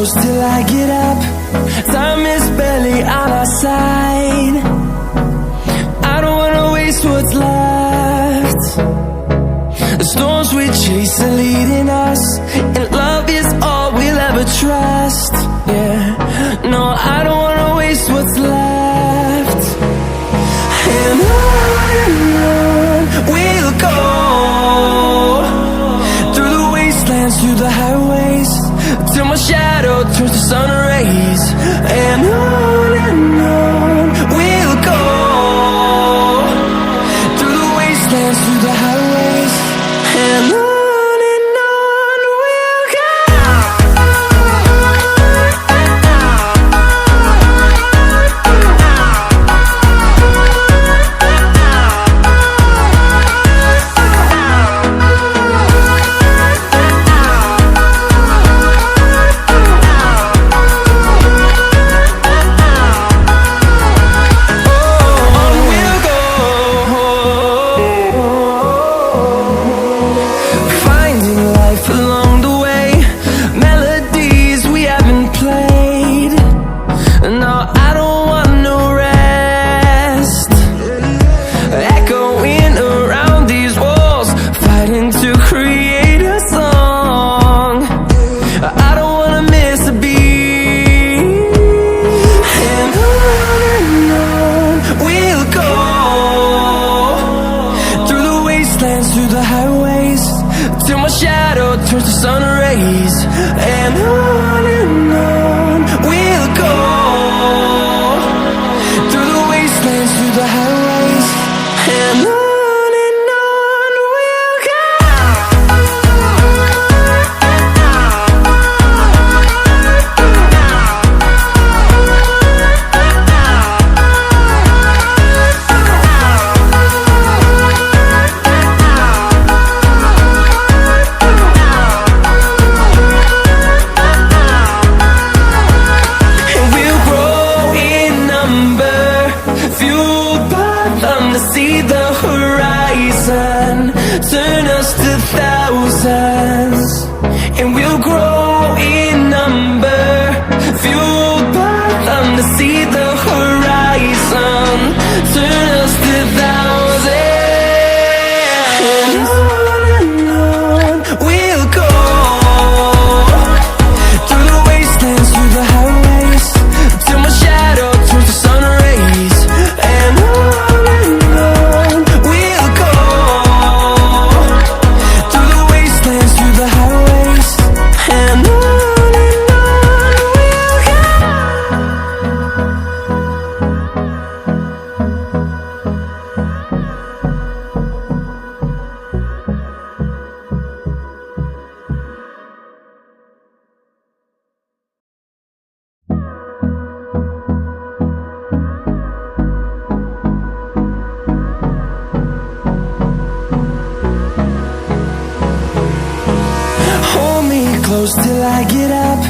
close till I get up. Time is barely on our side. I don't wanna waste what's left. The storms we chase are leading us, and love is all we'll ever trust. Yeah, no, I don't wanna waste what's left. And on we'll go, through the wastelands, through the highways, till my shadow turns to sun rays. And on we'll go, through the wastelands, through the highways, and on we'll go. Through the highways, till my shadow turns to sun rays. And on we'll go, through the wastelands, through the highways, and on we'll go. See the horizon, turn us to thousands, and we'll grow in number, fueled by them. To see the horizon, turn us to thousands, and on we'll go, through the wastelands, through the highways, till my shadow turns to sun rays. And close till I get up.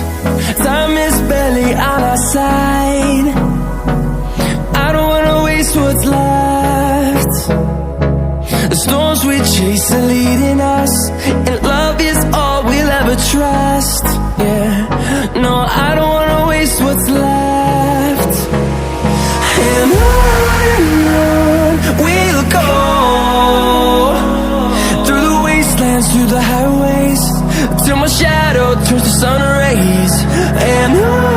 Time is barely on our side. I don't wanna waste what's left. The storms we chase are leading us, and love is all we'll ever trust. Yeah, no, I don't wanna waste what's left. And on we'll go, through the wastelands, through the highways, till my shadow turns to sun rays. And on